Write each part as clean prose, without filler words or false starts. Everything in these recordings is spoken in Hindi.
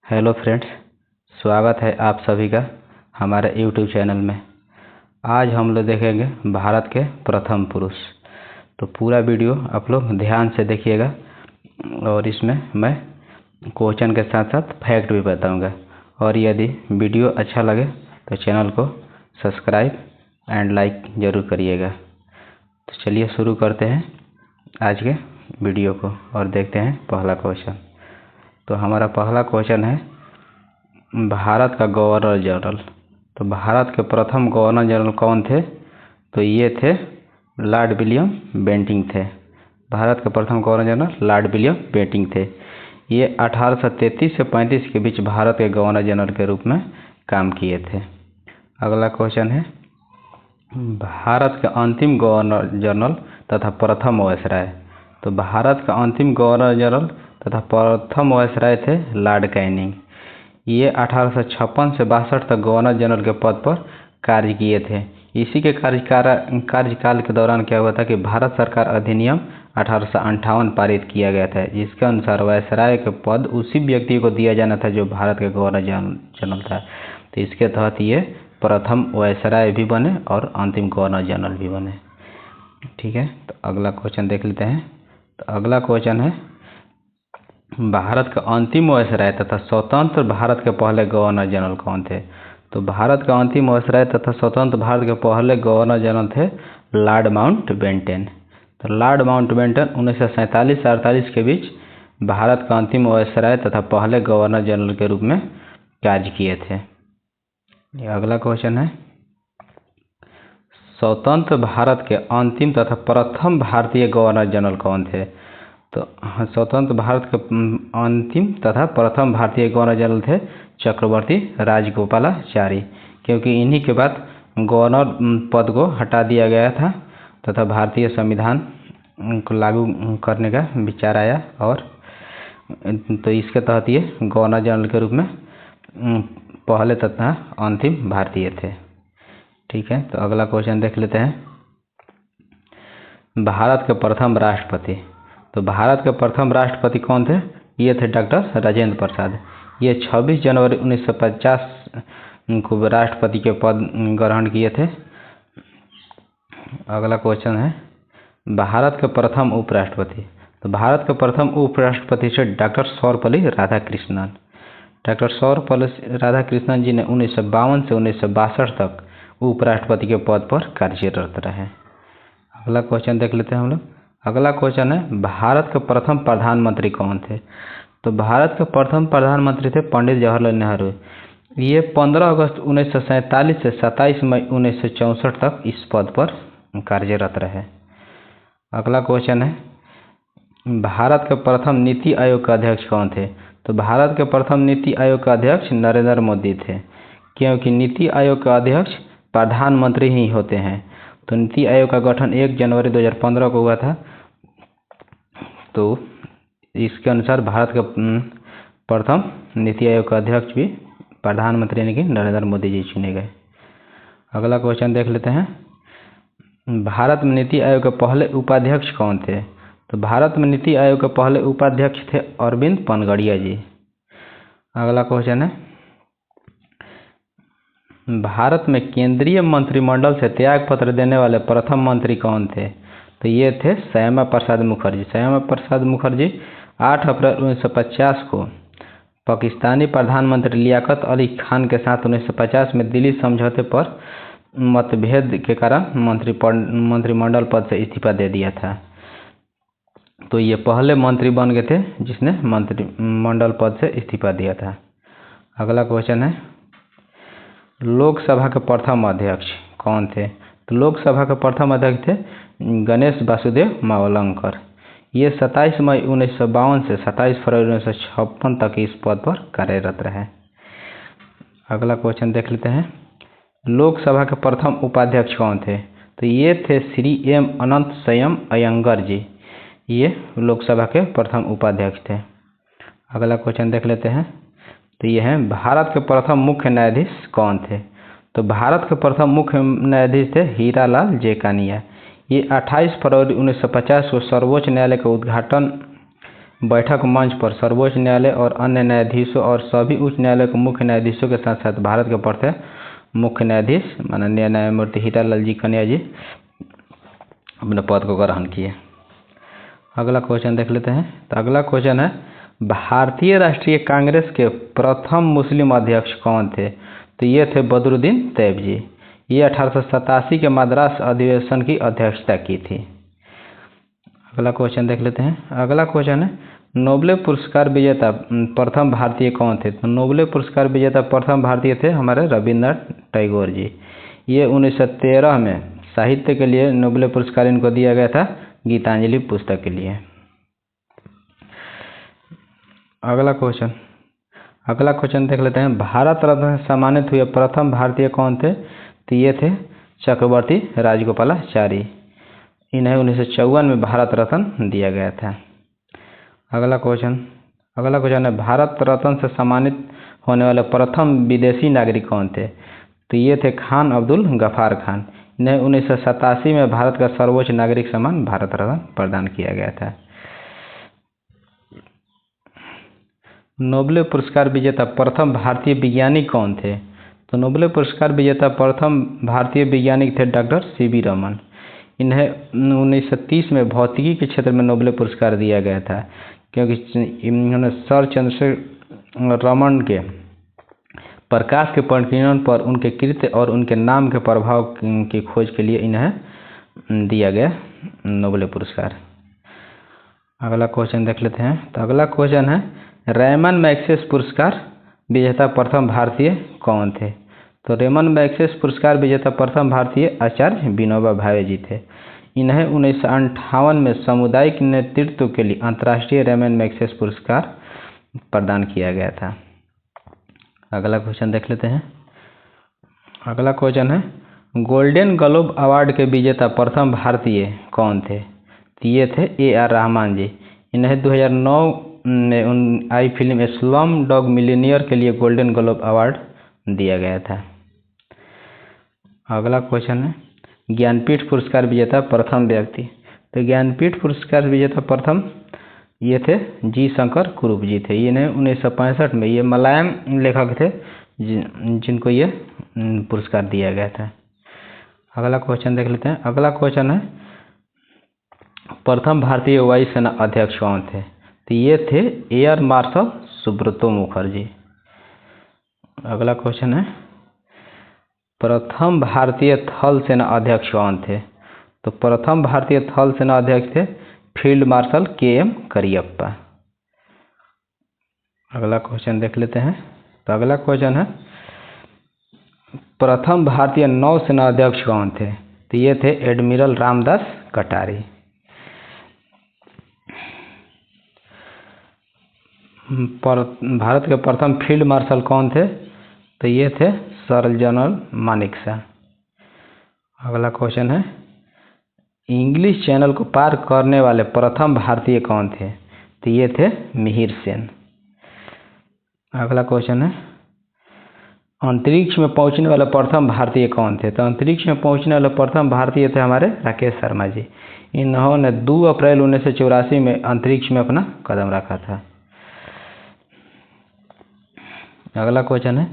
हेलो फ्रेंड्स, स्वागत है आप सभी का हमारे यूट्यूब चैनल में। आज हम लोग देखेंगे भारत के प्रथम पुरुष। तो पूरा वीडियो आप लोग ध्यान से देखिएगा और इसमें मैं क्वेश्चन के साथ साथ फैक्ट भी बताऊंगा। और यदि वीडियो अच्छा लगे तो चैनल को सब्सक्राइब एंड लाइक ज़रूर करिएगा। तो चलिए शुरू करते हैं आज के वीडियो को और देखते हैं पहला क्वेश्चन। तो हमारा पहला क्वेश्चन है भारत का गवर्नर जनरल। तो भारत के प्रथम गवर्नर जनरल कौन थे? तो ये थे लॉर्ड विलियम बेंटिंक थे। भारत के प्रथम governor general Lord William Bentinck थे। ये 1833 से 35 के बीच भारत के गवर्नर जनरल के रूप में काम किए थे। अगला क्वेश्चन है भारत के अंतिम गवर्नर जनरल तथा प्रथम वायसराय। तो भारत का अंतिम गवर्नर जनरल तथा प्रथम वायसराय थे लॉर्ड कैनिंग। ये 1856 से 62 तक गवर्नर जनरल के पद पर कार्य किए थे। इसी के कार्यकाल के दौरान क्या हुआ था कि भारत सरकार अधिनियम 1858 पारित किया गया था, जिसके अनुसार वायसराय के पद उसी व्यक्ति को दिया जाना था जो भारत के गवर्नर जनरल था। तो इसके तहत ये प्रथम वायसराय भी बने और अंतिम गवर्नर जनरल भी बने। ठीक है, तो अगला क्वेश्चन देख लेते हैं। तो अगला क्वेश्चन है भारत का अंतिम वायसराय तथा स्वतंत्र भारत के पहले गवर्नर जनरल कौन थे? तो भारत का अंतिम वायसराय तथा स्वतंत्र भारत के पहले गवर्नर जनरल थे लॉर्ड माउंटबेटन। तो लॉर्ड माउंटबेटन 1947 से 48 के बीच भारत का अंतिम वायसराय तथा पहले गवर्नर जनरल के रूप में कार्य किए थे। अगला क्वेश्चन है स्वतंत्र भारत के अंतिम तथा प्रथम भारतीय गवर्नर जनरल कौन थे? तो स्वतंत्र भारत के अंतिम तथा प्रथम भारतीय गवर्नर जनरल थे चक्रवर्ती राजगोपालाचारी, क्योंकि इन्हीं के बाद गवर्नर पद को हटा दिया गया था तथा भारतीय संविधान को लागू करने का विचार आया और तो इसके तहत ये गवर्नर जनरल के रूप में पहले तथा अंतिम भारतीय थे। ठीक है, तो अगला क्वेश्चन देख लेते हैं भारत के प्रथम राष्ट्रपति। तो भारत के प्रथम राष्ट्रपति कौन थे? ये थे डॉक्टर राजेंद्र प्रसाद। ये 26 जनवरी 1950 को राष्ट्रपति के पद ग्रहण किए थे। अगला क्वेश्चन है भारत के प्रथम उपराष्ट्रपति। तो भारत के प्रथम उपराष्ट्रपति से डॉक्टर सर्वपल्ली राधाकृष्णन। डॉक्टर सर्वपल्ली राधाकृष्णन जी ने 1952 से 1962 तक उपराष्ट्रपति के पद पर कार्यरत रहे। अगला क्वेश्चन देख लेते हैं हम लोग। अगला क्वेश्चन है भारत के प्रथम प्रधानमंत्री कौन थे? तो भारत के प्रथम प्रधानमंत्री थे पंडित जवाहरलाल नेहरू। ये 15 अगस्त 1947 से 27 मई 1964 तक इस पद पर कार्यरत रहे। अगला क्वेश्चन है भारत के प्रथम नीति आयोग के अध्यक्ष कौन थे? तो भारत के प्रथम नीति आयोग के अध्यक्ष नरेंद्र मोदी थे, क्योंकि नीति आयोग का अध्यक्ष प्रधानमंत्री ही होते हैं। तो नीति आयोग का गठन 1 जनवरी 2015 को हुआ था। तो इसके अनुसार भारत का प्रथम नीति आयोग का अध्यक्ष भी प्रधानमंत्री यानी कि नरेंद्र मोदी जी चुने गए। अगला क्वेश्चन देख लेते हैं भारत में नीति आयोग के पहले उपाध्यक्ष कौन थे? तो भारत में नीति आयोग के पहले उपाध्यक्ष थे अरविंद पनगड़िया जी। अगला क्वेश्चन है भारत में केंद्रीय मंत्रिमंडल से त्याग पत्र देने वाले प्रथम मंत्री कौन थे? तो ये थे श्यामा प्रसाद मुखर्जी। श्यामा प्रसाद मुखर्जी 8 अप्रैल 1950 को पाकिस्तानी प्रधानमंत्री लियाकत अली खान के साथ 1950 में दिल्ली समझौते पर मतभेद के कारण मंत्रिमंडल पद से इस्तीफा दे दिया था। तो ये पहले मंत्री बन गए थे जिसने मंत्रिमंडल पद से इस्तीफा दिया था। अगला क्वेश्चन है लोकसभा के प्रथम अध्यक्ष कौन थे? तो लोकसभा के प्रथम अध्यक्ष थे गणेश वासुदेव मावलंकर। ये 27 मई 1952 से 27 फरवरी 1956 तक इस पद पर कार्यरत रहे। अगला क्वेश्चन देख लेते हैं लोकसभा के प्रथम उपाध्यक्ष कौन थे? तो ये थे श्री एम अनंत संयम अयंगर जी। ये लोकसभा के प्रथम उपाध्यक्ष थे। अगला क्वेश्चन देख लेते हैं। तो ये हैं भारत के प्रथम मुख्य न्यायाधीश कौन थे? तो भारत के प्रथम मुख्य न्यायाधीश थे हीरालाल जेकानिया। ये 28 फरवरी 1950 को सर्वोच्च न्यायालय का उद्घाटन बैठक मंच पर सर्वोच्च न्यायालय और अन्य न्यायाधीशों और सभी उच्च न्यायालय के मुख्य न्यायाधीशों के साथ साथ भारत के प्रथम मुख्य न्यायाधीश माननीय न्यायमूर्ति हीरालाल जी कन्या जी अपने पद को ग्रहण किए। अगला क्वेश्चन देख लेते हैं। तो अगला क्वेश्चन है, भारतीय राष्ट्रीय कांग्रेस के प्रथम मुस्लिम अध्यक्ष कौन थे? तो ये थे बदरुद्दीन तैयब जी। ये 1887 के मद्रास अधिवेशन की अध्यक्षता की थी। अगला क्वेश्चन देख लेते हैं। अगला क्वेश्चन है, नोबेल पुरस्कार विजेता प्रथम भारतीय कौन थे? तो नोबेल पुरस्कार विजेता प्रथम भारतीय थे हमारे रविन्द्रनाथ टैगोर जी। ये 1913 में साहित्य के लिए नोबेल पुरस्कार इनको दिया गया था, गीतांजलि पुस्तक के लिए। अगला क्वेश्चन देख लेते हैं। भारत रत्न से सम्मानित हुए प्रथम भारतीय कौन थे? तो ये थे चक्रवर्ती राजगोपालाचारी। इन्हें 1954 में भारत रत्न दिया गया था। अगला क्वेश्चन है, भारत रत्न से सम्मानित होने वाले प्रथम विदेशी नागरिक कौन थे? तो ये थे खान अब्दुल गफ्फार खान। इन्हें 1987 में भारत का सर्वोच्च नागरिक सम्मान भारत रत्न प्रदान किया गया था। नोबेल पुरस्कार विजेता प्रथम भारतीय वैज्ञानिक कौन थे? तो नोबेल पुरस्कार विजेता प्रथम भारतीय वैज्ञानिक थे डॉक्टर सीवी रमन। इन्हें 1930 में भौतिकी के क्षेत्र में नोबेल पुरस्कार दिया गया था, क्योंकि इन्होंने सर चंद्रशेखर रमन के प्रकाश के परिकीर्णन पर उनके कृत्य और उनके नाम के प्रभाव की खोज के लिए इन्हें दिया गया नोबेल पुरस्कार। अगला क्वेश्चन देख लेते हैं। तो अगला क्वेश्चन है, रेमन मैग्सेसे पुरस्कार विजेता प्रथम भारतीय कौन थे? तो रेमन मैग्सेसे पुरस्कार विजेता प्रथम भारतीय आचार्य विनोबा भावे जी थे। इन्हें 1958 में सामुदायिक नेतृत्व के लिए अंतर्राष्ट्रीय रेमन मैग्सेसे पुरस्कार प्रदान किया गया था। अगला क्वेश्चन देख लेते हैं। अगला क्वेश्चन है, गोल्डन ग्लोब अवार्ड के विजेता प्रथम भारतीय कौन थे? तो ये थे A.R. रहमान जी। इन्हें 2009 में आई फिल्म स्लम डॉग मिलियनेयर के लिए गोल्डन ग्लोब अवार्ड दिया गया था। अगला क्वेश्चन है, ज्ञानपीठ पुरस्कार विजेता प्रथम व्यक्ति। तो ज्ञानपीठ पुरस्कार विजेता प्रथम ये थे जी शंकर कुरूप जी थे। इन्हें 1965 में, ये मलयालम लेखक थे जिनको ये पुरस्कार दिया गया था। अगला क्वेश्चन देख लेते हैं। अगला क्वेश्चन है, प्रथम भारतीय वायुसेना अध्यक्ष कौन थे? तो ये थे एयर मार्शल सुब्रतो मुखर्जी। अगला क्वेश्चन है, प्रथम भारतीय थल सेना अध्यक्ष कौन थे? तो प्रथम भारतीय थल सेना अध्यक्ष थे फील्ड मार्शल K.M. करियप्पा। अगला क्वेश्चन देख लेते हैं। तो अगला क्वेश्चन है, प्रथम भारतीय नौसेना अध्यक्ष कौन थे? तो ये थे एडमिरल रामदास कटारी। भारत के प्रथम फील्ड मार्शल कौन थे? तो ये थे सर जनरल मानेकशॉ। अगला क्वेश्चन है, इंग्लिश चैनल को पार करने वाले प्रथम भारतीय कौन थे? तो ये थे मिहिर सेन। अगला क्वेश्चन है, अंतरिक्ष में पहुंचने वाले प्रथम भारतीय कौन थे? तो अंतरिक्ष में पहुंचने वाले प्रथम भारतीय थे हमारे राकेश शर्मा जी। इन्होंने 2 अप्रैल 1984 में अंतरिक्ष में अपना कदम रखा था। अगला क्वेश्चन है,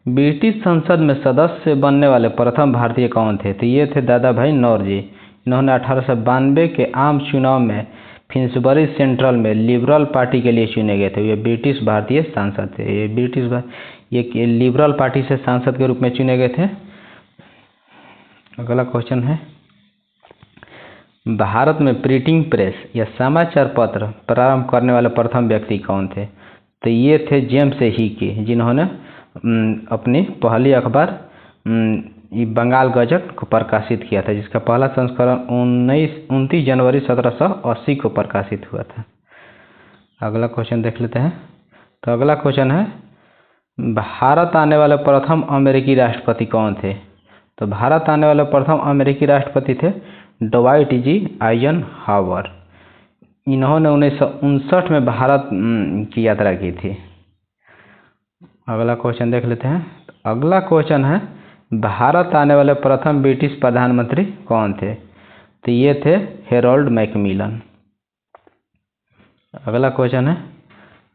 ब्रिटिश संसद में सदस्य बनने वाले प्रथम भारतीय कौन थे? तो ये थे दादा भाई नौर जी। इन्होंने 1892 के आम चुनाव में फिन्सबरी सेंट्रल में लिबरल पार्टी के लिए चुने गए थे। ये ब्रिटिश भारतीय सांसद थे। ये लिबरल पार्टी से सांसद के रूप में चुने गए थे। अगला क्वेश्चन है, भारत में प्रिंटिंग प्रेस या समाचार पत्र प्रारंभ करने वाले प्रथम व्यक्ति कौन थे? तो ये थे जेम्स हिकी, जिन्होंने अपनी पहली अखबार बंगाल गजट को प्रकाशित किया था, जिसका पहला संस्करण 29 जनवरी 1780 को प्रकाशित हुआ था। अगला क्वेश्चन देख लेते हैं। तो अगला क्वेश्चन है, भारत आने वाले प्रथम अमेरिकी राष्ट्रपति कौन थे? तो भारत आने वाले प्रथम अमेरिकी राष्ट्रपति थे डवाइट जी आइजनहावर। इन्होंने 1959 में भारत की यात्रा की थी। अगला क्वेश्चन देख लेते हैं। अगला क्वेश्चन है, भारत आने वाले प्रथम ब्रिटिश प्रधानमंत्री कौन थे? तो ये थे हेरोल्ड मैकमिलन। अगला क्वेश्चन है,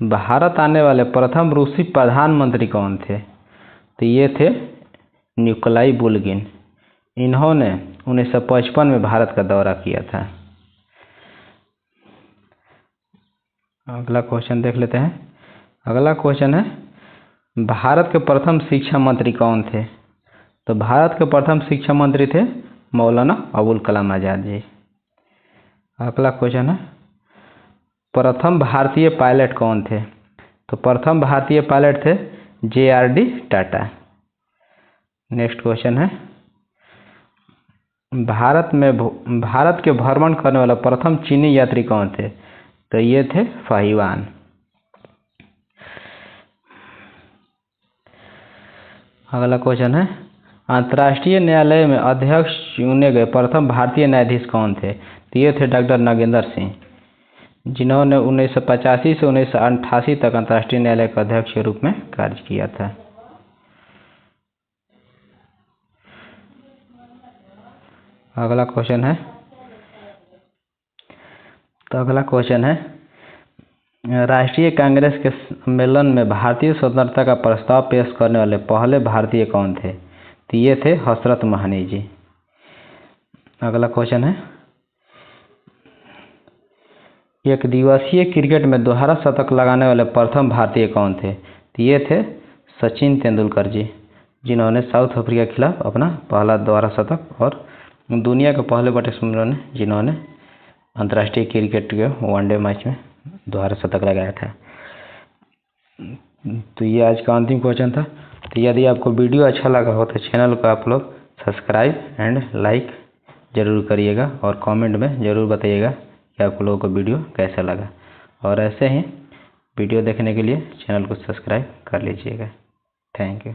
भारत आने वाले प्रथम रूसी प्रधानमंत्री कौन थे? तो ये थे निकोलाई बुल्गिन। इन्होंने 1955 में भारत का दौरा किया था। अगला क्वेश्चन देख लेते हैं। अगला क्वेश्चन है, भारत के प्रथम शिक्षा मंत्री कौन थे? तो भारत के प्रथम शिक्षा मंत्री थे मौलाना अबुल कलाम आज़ाद जी। अगला क्वेश्चन है, प्रथम भारतीय पायलट कौन थे? तो प्रथम भारतीय पायलट थे JRD टाटा। नेक्स्ट क्वेश्चन है, भारत के भ्रमण करने वाला प्रथम चीनी यात्री कौन थे? तो ये थे फाहियान। अगला क्वेश्चन है, अंतर्राष्ट्रीय न्यायालय में अध्यक्ष चुने गए प्रथम भारतीय न्यायाधीश कौन थे? तो ये थे डॉक्टर नागेंद्र सिंह, जिन्होंने 1985 से 1988 तक अंतर्राष्ट्रीय न्यायालय के अध्यक्ष के रूप में कार्य किया था। अगला क्वेश्चन है, राष्ट्रीय कांग्रेस के सम्मेलन में भारतीय स्वतंत्रता का प्रस्ताव पेश करने वाले पहले भारतीय कौन थे? तो ये थे हसरत मोहनी जी। अगला क्वेश्चन है, एक दिवसीय क्रिकेट में दोहरा शतक लगाने वाले प्रथम भारतीय कौन थे? तो ये थे सचिन तेंदुलकर जी, जिन्होंने साउथ अफ्रीका के खिलाफ अपना पहला दोहरा शतक और दुनिया के पहले बैट्समैन जिन्होंने अंतर्राष्ट्रीय क्रिकेट के वनडे मैच में दोहरा शतक लगाया था। तो ये आज का अंतिम क्वेश्चन था। तो यदि आपको वीडियो अच्छा लगा हो तो चैनल को आप लोग सब्सक्राइब एंड लाइक ज़रूर करिएगा और कमेंट में ज़रूर बताइएगा कि आप लोगों को वीडियो कैसा लगा। और ऐसे ही वीडियो देखने के लिए चैनल को सब्सक्राइब कर लीजिएगा। Thank you.